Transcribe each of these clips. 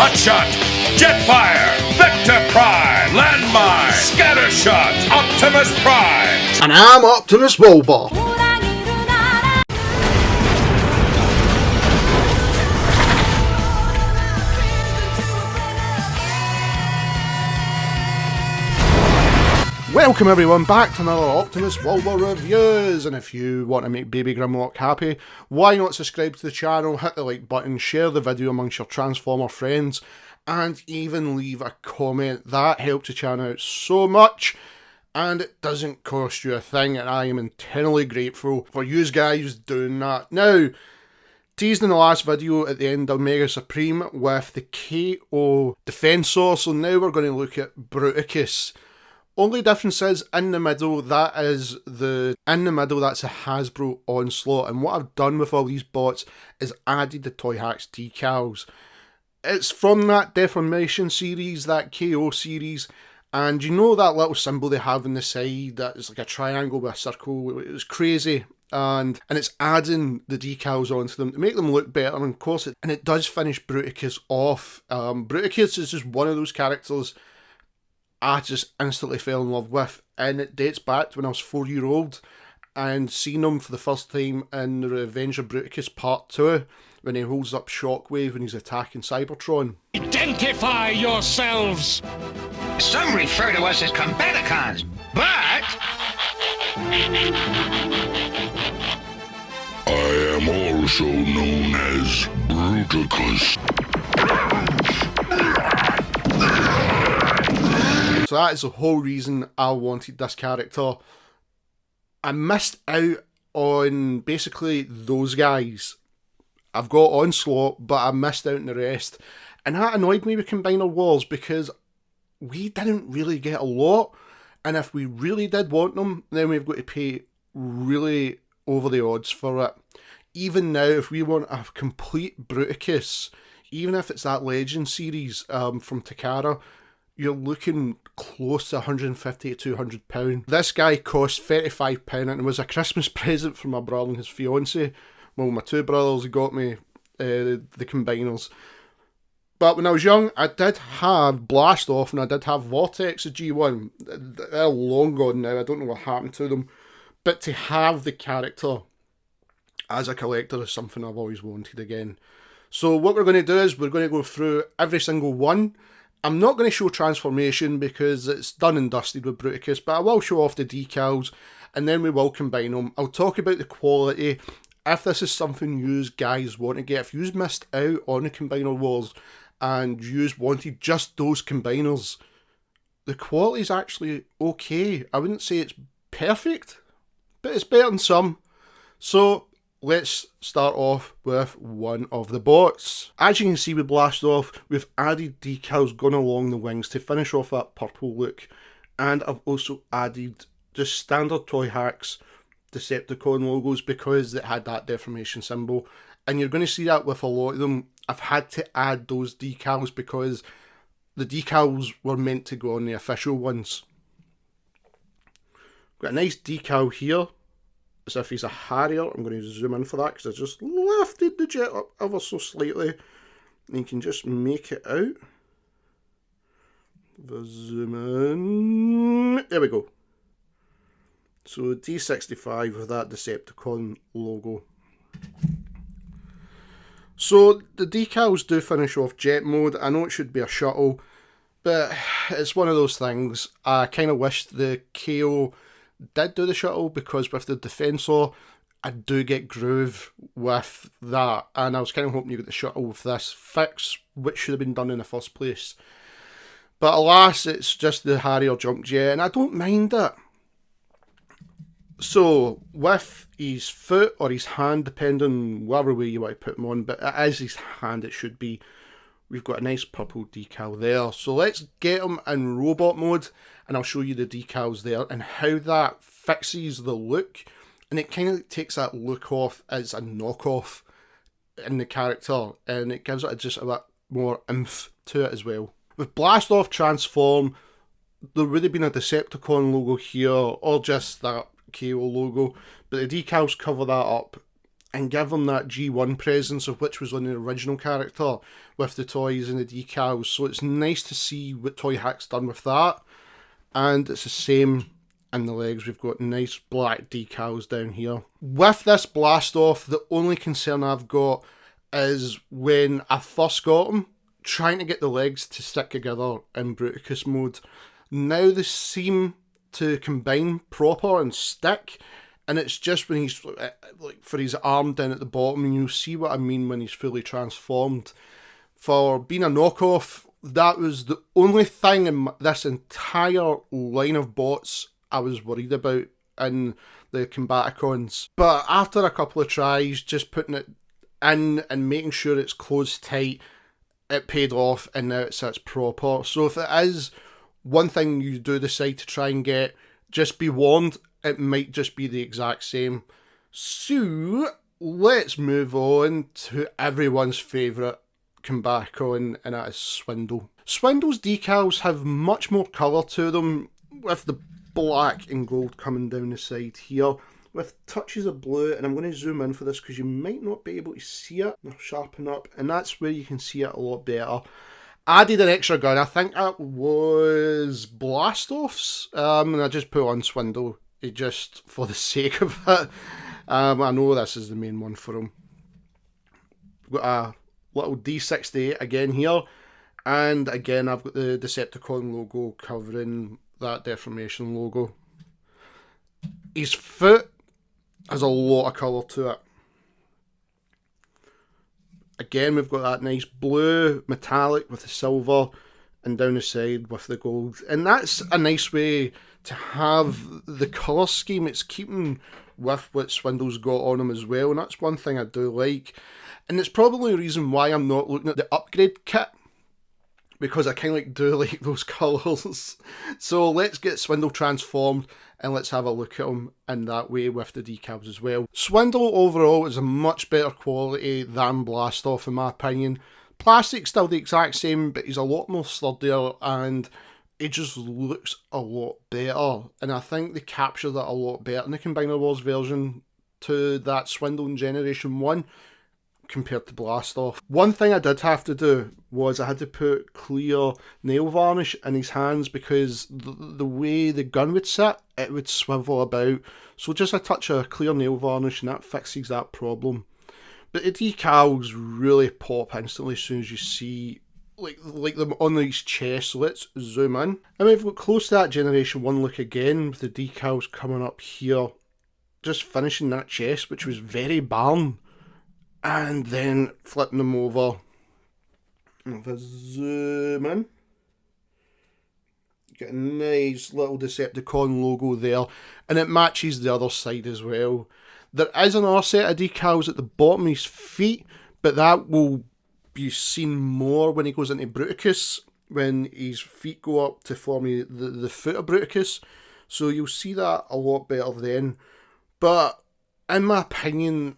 Hotshot, Jetfire, Vector Prime, Landmine, Scattershot, Optimus Prime. And I'm Optimus Wilbur. Welcome everyone back to another Optimus Wilbur Reviews, and if you want to make Baby Grimlock happy, why not subscribe to the channel, hit the like button, share the video amongst your Transformer friends, and even leave a comment. That helps the channel out so much, and it doesn't cost you a thing, and I am eternally grateful for you guys doing that. Now, teased in the last video at the end of Mega Supreme with the KO Defensor, so now we're going to look at Bruticus. Only difference is in the middle, that's a Hasbro Onslaught, and what I've done with all these bots is added the Toyhax decals. It's from that Deformation series, that KO series, and you know that little symbol they have on the side that is like a triangle with a circle. It was crazy, and it's adding the decals onto them to make them look better, and of course it does finish Bruticus off. Bruticus is just one of those characters I just instantly fell in love with, and it dates back to when I was 4-year-old and seen him for the first time in the Revenge of Bruticus Part 2 when he holds up Shockwave and he's attacking Cybertron. Identify yourselves! Some refer to us as Combaticons, but... I am also known as Bruticus. So that is the whole reason I wanted this character. I missed out on basically those guys. I've got Onslaught, but I missed out on the rest. And that annoyed me with Combiner Wars because we didn't really get a lot. And if we really did want them, then we've got to pay really over the odds for it. Even now, if we want a complete Bruticus, even if it's that Legend series from Takara, you're looking close to £150 to £200. This guy cost £35 and it was a Christmas present for my brother and his fiancée. Well, my two brothers got me the combiners. But when I was young, I did have Blast Off and I did have Vortex of G1. They're long gone now, I don't know what happened to them. But to have the character as a collector is something I've always wanted again. So what we're going to do is we're going to go through every single one. I'm not going to show transformation because it's done and dusted with Bruticus, but I will show off the decals and then we will combine them. I'll talk about the quality, if this is something you guys want to get. If you missed out on the Combiner Wars and you wanted just those combiners, the quality is actually okay. I wouldn't say it's perfect, but it's better than some. So let's start off with one of the bots. As you can see with Blast Off, we've added decals going along the wings to finish off that purple look. And I've also added just standard Toyhax Decepticon logos because it had that deformation symbol. And you're going to see that with a lot of them. I've had to add those decals because the decals were meant to go on the official ones. Got a nice decal here, as if he's a Harrier. I'm going to zoom in for that because I just lifted the jet up ever so slightly. And you can just make it out. Zoom in. There we go. So D65 with that Decepticon logo. So the decals do finish off jet mode. I know it should be a shuttle, but it's one of those things. I kind of wish the KO did do the shuttle because with the Defensor, I do get groove with that. And I was kind of hoping you get the shuttle with this fix, which should have been done in the first place. But alas, it's just the Harrier junk jet, and I don't mind it. So, with his foot or his hand, depending whatever way you want to put him on, but it is his hand it should be, we've got a nice purple decal there. So let's get him in robot mode, and I'll show you the decals there and how that fixes the look. And it kind of takes that look off as a knockoff in the character, and it gives it just a bit more oomph to it as well. With Blast Off Transform, there would have been a Decepticon logo here, or just that KO logo, but the decals cover that up and give him that G1 presence of which was on the original character with the toys and the decals. So it's nice to see what Toyhax done with that. And it's the same in the legs. We've got nice black decals down here. With this blast off, the only concern I've got is when I first got him, trying to get the legs to stick together in Bruticus mode. Now they seem to combine proper and stick, and it's just when he's like for his arm down at the bottom, and you'll see what I mean when he's fully transformed. For being a knockoff, that was the only thing in this entire line of bots I was worried about in the Combaticons. But after a couple of tries, just putting it in and making sure it's closed tight, it paid off, and now it sits proper. So if it is one thing you do decide to try and get, just be warned, it might just be the exact same. So let's move on to everyone's favourite Combaticon, and that is Swindle. Swindle's decals have much more colour to them, with the black and gold coming down the side here, with touches of blue, and I'm going to zoom in for this because you might not be able to see it. I'll sharpen up, and that's where you can see it a lot better. Added an extra gun, I think that was Blast-Offs, and I just put on Swindle, just for the sake of it. I know this is the main one for him. We've got a little D68 again here, and again I've got the Decepticon logo covering that deformation logo. His foot has a lot of colour to it. Again, we've got that nice blue metallic with the silver, and down the side with the gold. And that's a nice way to have the colour scheme. It's keeping with what Swindle's got on him as well, and that's one thing I do like. And it's probably a reason why I'm not looking at the upgrade kit, because I kind of do like those colours. So let's get Swindle transformed and let's have a look at him in that way with the decals as well. Swindle overall is a much better quality than Blast-Off in my opinion. Plastic's still the exact same, but he's a lot more sturdier and it just looks a lot better. And I think they captured that a lot better in the Combiner Wars version to that Swindle in Generation 1. Compared to Blast-Off. One thing I did have to do was I had to put clear nail varnish in his hands because the way the gun would sit, it would swivel about. So just a touch of clear nail varnish and that fixes that problem. But the decals really pop instantly as soon as you see like them on his chest. So let's zoom in. And we've got close to that Generation 1 look again with the decals coming up here. Just finishing that chest, which was very barn. And then flipping them over. If I zoom in, get a nice little Decepticon logo there, and it matches the other side as well. There is another set of decals at the bottom of his feet, but that will be seen more when he goes into Bruticus, when his feet go up to form the foot of Bruticus. So you'll see that a lot better then. But in my opinion,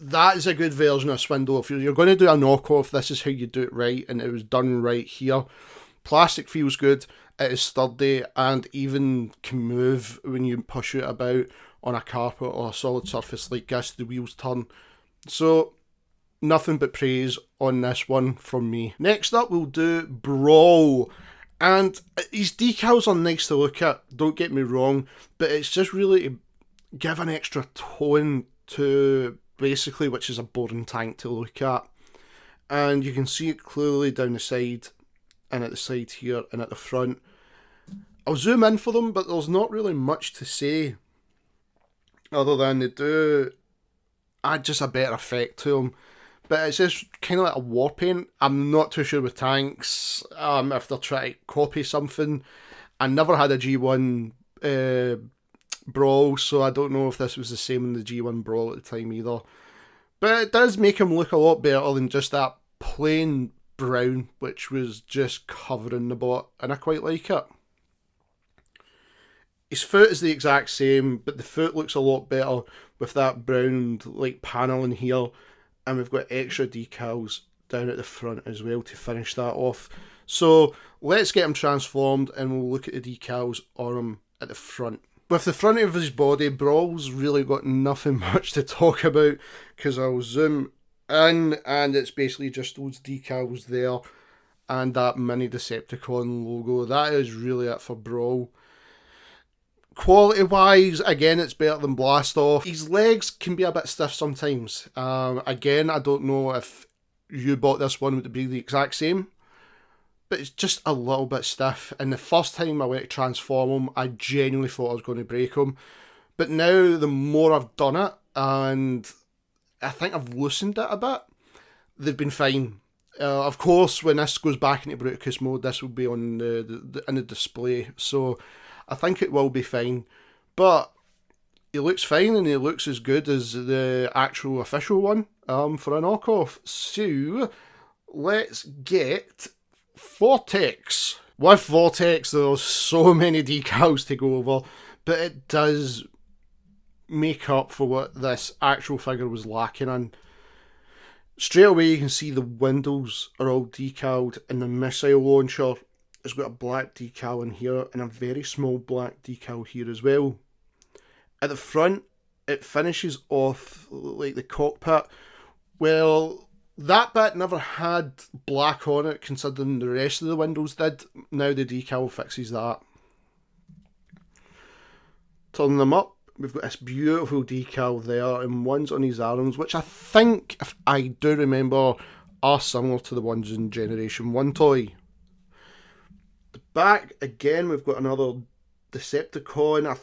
that is a good version of Swindle. If you're going to do a knockoff, this is how you do it right, and it was done right here. Plastic feels good, it is sturdy, and even can move when you push it about on a carpet or a solid surface like this, the wheels turn. So, nothing but praise on this one from me. Next up, we'll do Brawl. And his decals are nice to look at, don't get me wrong, but it's just really to give an extra tone to basically, which is a boring tank to look at. And you can see it clearly down the side and at the side here and at the front. I'll zoom in for them, but there's not really much to say other than they do add just a better effect to them. But it's just kind of like a war paint. I'm not too sure with tanks if they're trying to copy something. I never had a G1 Brawl, so I don't know if this was the same in the G1 Brawl at the time either. But it does make him look a lot better than just that plain brown, which was just covering the bot, and I quite like it. His foot is the exact same, but the foot looks a lot better with that brown like panelling here, and we've got extra decals down at the front as well to finish that off. So let's get him transformed and we'll look at the decals on him at the front. With the front of his body, Brawl's really got nothing much to talk about, because I'll zoom in and it's basically just those decals there and that mini Decepticon logo. That is really it for Brawl. Quality wise, again, it's better than Blast Off. His legs can be a bit stiff sometimes. Again, I don't know if you bought this one, would it be the exact same? But it's just a little bit stiff. And the first time I went to transform him, I genuinely thought I was going to break him. But now, the more I've done it, and I think I've loosened it a bit, they've been fine. Of course, when this goes back into Bruticus mode, this will be on in the display. So I think it will be fine. But he looks fine, and he looks as good as the actual official one for a knockoff. So let's get Vortex. With Vortex, there's so many decals to go over, but it does make up for what this actual figure was lacking in. Straight away you can see the windows are all decaled, and the missile launcher has got a black decal in here and a very small black decal here as well. At the front, it finishes off like the cockpit. Well, that bit never had black on it, considering the rest of the windows did. Now the decal fixes that. Turn them up, we've got this beautiful decal there, and ones on his arms, which I think, if I do remember, are similar to the ones in Generation 1 toy. The back, again, we've got another Decepticon,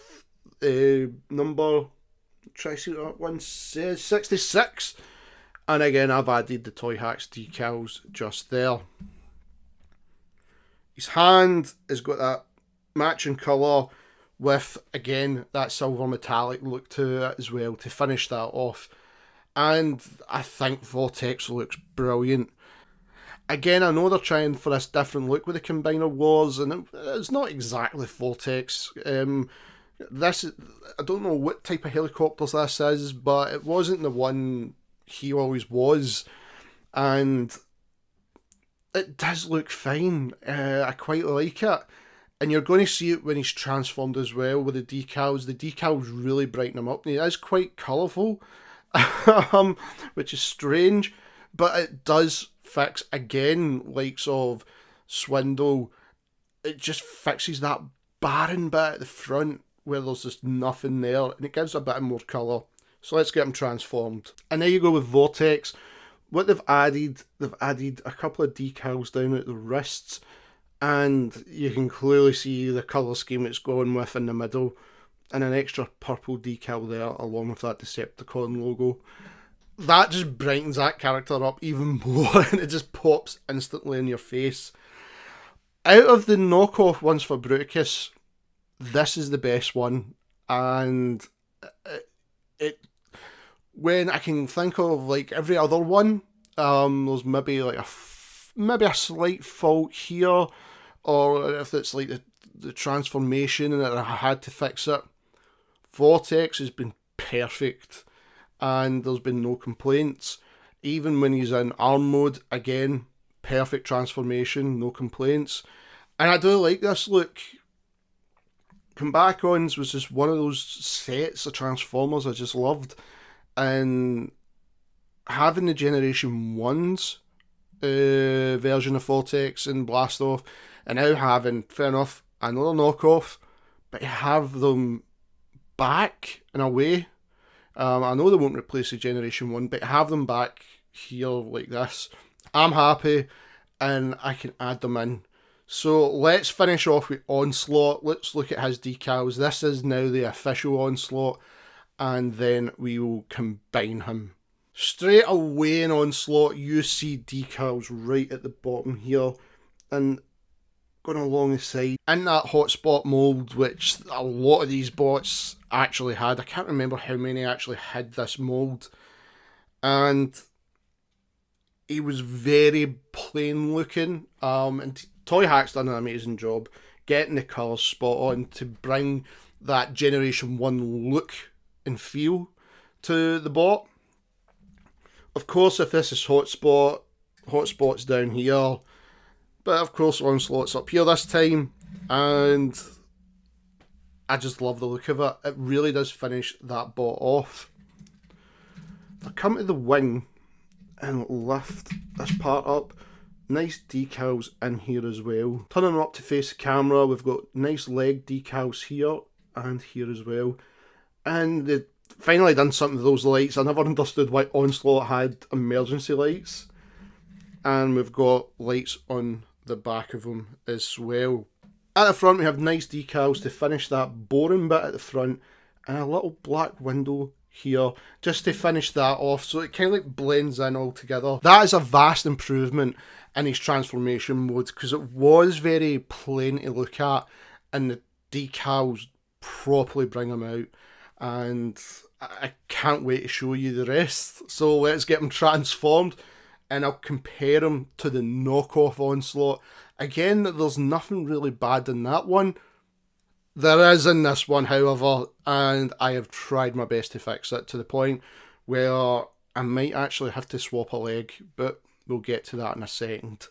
number, try to see what that one says, 66. And again, I've added the Toyhax decals just there. His hand has got that matching colour with, again, that silver metallic look to it as well to finish that off. And I think Vortex looks brilliant. Again, I know they're trying for this different look with the Combiner Wars, and it's not exactly Vortex. This, I don't know what type of helicopters this is, but it wasn't the one he always was, and it does look fine. I quite like it, and you're going to see it when he's transformed as well with the decals. The decals really brighten him up, and he is quite colourful, which is strange, but it does fix, again, likes of Swindle. It just fixes that barren bit at the front where there's just nothing there, and it gives a bit more colour. So let's get him transformed. And there you go with Vortex. What they've added a couple of decals down at the wrists, and you can clearly see the colour scheme it's going with in the middle, and an extra purple decal there along with that Decepticon logo. That just brightens that character up even more, and it just pops instantly in your face. Out of the knockoff ones for Bruticus, this is the best one, and it when I can think of like every other one, there's maybe like a slight fault here, or if it's like the transformation and I had to fix it. Vortex has been perfect, and there's been no complaints. Even when he's in arm mode, again, perfect transformation, no complaints. And I do like this look. Combaticons was just one of those sets of Transformers I just loved, and having the Generation 1's version of Vortex and Blast Off, and now having, fair enough, another knockoff, but have them back in a way. I know they won't replace the Generation 1, but have them back here like this, I'm happy, and I can add them in. So let's finish off with Onslaught. Let's look at his decals. This is now the official Onslaught, and then we will combine him. Straight away in Onslaught, you see decals right at the bottom here, and going along the side. In that hotspot mould, which a lot of these bots actually had. I can't remember how many actually had this mould. And he was very plain looking, and Toyhax done an amazing job getting the colours spot on to bring that Generation 1 look and feel to the bot. Of course, if this is Hotspot's down here, but of course Onslaught's up here this time, and I just love the look of it. It really does finish that bot off. If I come to the wing and lift this part up, nice decals in here as well. Turning them up to face the camera, we've got nice leg decals here and here as well. And they've finally done something with those lights. I never understood why Onslaught had emergency lights. And we've got lights on the back of them as well. At the front we have nice decals to finish that boring bit at the front, and a little black window here just to finish that off, so it kind of like blends in all together. That is a vast improvement in his transformation mode, because it was very plain to look at and the decals properly bring him out, and I can't wait to show you the rest. So let's get him transformed and I'll compare him to the knockoff Onslaught. Again, there's nothing really bad in that one. There is in this one, however, and I have tried my best to fix it to the point where I might actually have to swap a leg, but we'll get to that in a second.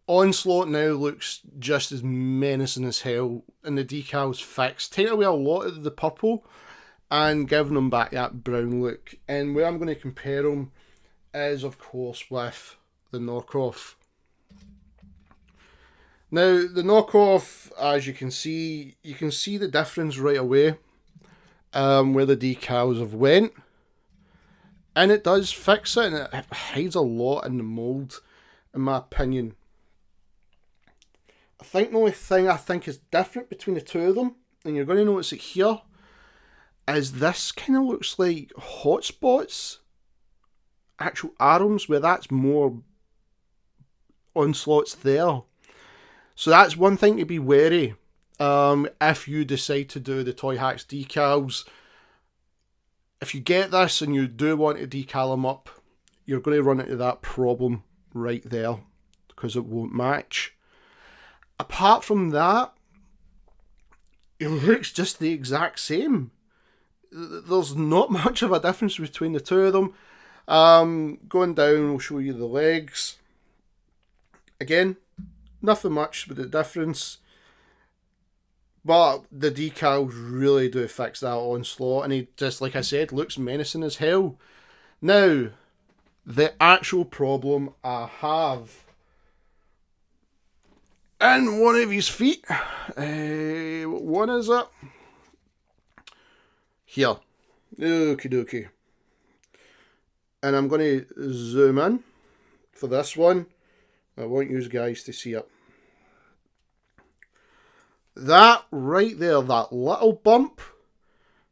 Onslaught now looks just as menacing as hell, and the decals fixed, taking away a lot of the purple and giving them back that brown look. And where I'm going to compare them is, of course, with the knockoff. Now, the knockoff, as you can see the difference right away, where the decals have went. And it does fix it, and it hides a lot in the mould, in my opinion. I think the only thing I think is different between the two of them, and you're going to notice it here, is this kind of looks like hotspots, actual arms, where that's more Onslaught's there. So that's one thing to be wary if you decide to do the Toyhax decals. If you get this and you do want to decal them up, you're going to run into that problem right there, because it won't match. Apart from that, it looks just the exact same. There's not much of a difference between the two of them. Going down, we'll show you the legs. Again, nothing much with the difference, but the decals really do fix that Onslaught, and he just, like I said, looks menacing as hell. Now, the actual problem I have in one of his feet, what one is it? Here. Okie dokie. And I'm going to zoom in for this one. I want you guys to see it. That right there, that little bump,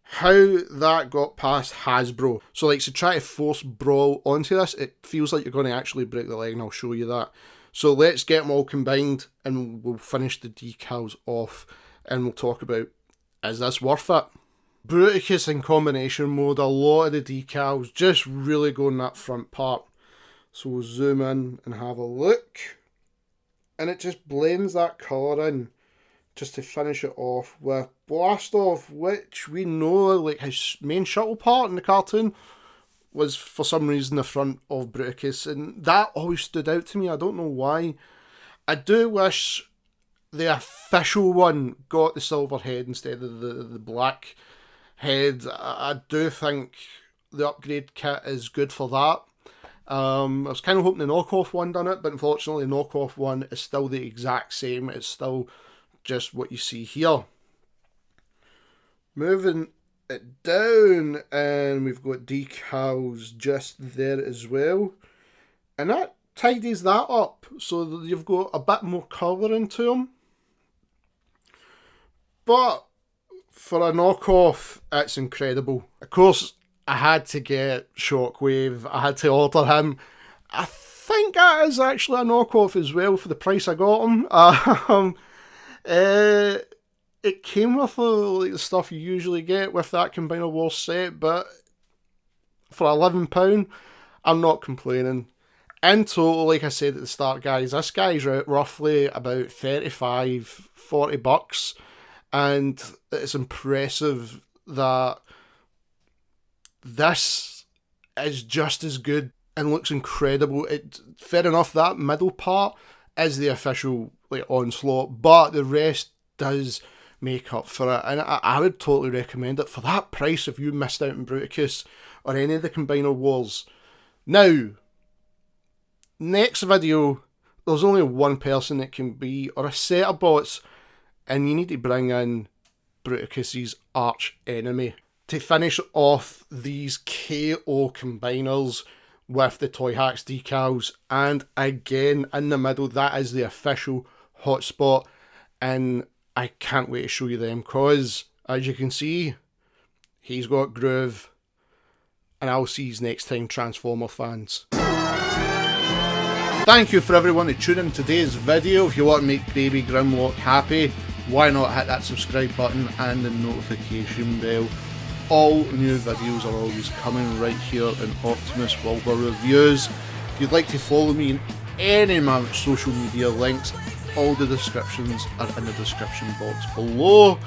how that got past Hasbro. So like to try to force Brawl onto this, it feels like you're going to actually break the leg, and I'll show you that. So let's get them all combined and we'll finish the decals off, and we'll talk about, is this worth it? Bruticus in combination mode, a lot of the decals just really go in that front part. So we'll zoom in and have a look, and it just blends that colour in just to finish it off with Blast Off, which we know, like, his main shuttle part in the cartoon was for some reason the front of Bruticus, and that always stood out to me. I don't know why. I do wish the official one got the silver head instead of the black head. I do think the upgrade kit is good for that. I was kind of hoping the knockoff one done it, but unfortunately the knockoff one is still the exact same. It's still just what you see here. Moving it down, and we've got decals just there as well, and that tidies that up so that you've got a bit more colour into them. But for a knockoff, it's incredible. Of course, I had to get Shockwave. I had to order him. I think that is actually a knockoff as well for the price I got him. It came with like the stuff you usually get with that Combiner Wars set, but for £11, I'm not complaining. In total, like I said at the start, guys, this guy's roughly about 35, 40 bucks, and it's impressive that this is just as good and looks incredible. Fair enough, that middle part is the official like Onslaught, but the rest does make up for it, and I would totally recommend it. For that price, if you missed out on Bruticus or any of the Combiner Wars. Now, next video, there's only one person that can be, or a set of bots, and you need to bring in Bruticus's arch enemy to finish off these KO combiners with the Toyhax decals. And again, in the middle, that is the official hotspot, and I can't wait to show you them, because as you can see, he's got groove, and I'll see you next time, Transformer fans. Thank you for everyone to tune in today's video. If you want to make Baby Grimlock happy, why not hit that subscribe button and the notification bell. All new videos are always coming right here in Optimus Wilbur Reviews. If you'd like to follow me in any of my social media links, all the descriptions are in the description box below.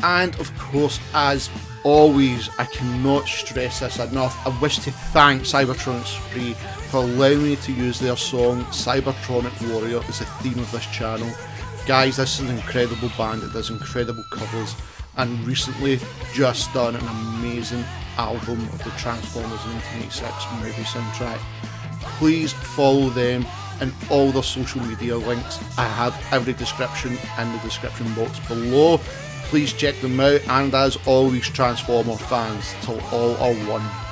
And of course, as always, I cannot stress this enough, I wish to thank Cybertronic Spree for allowing me to use their song Cybertronic Warrior as the theme of this channel. Guys, this is an incredible band that does incredible covers, and recently just done an amazing album of the Transformers 1986 movie soundtrack. Please follow them and all their social media links. I have every description in the description box below. Please check them out, and as always, Transformer fans, till all are one.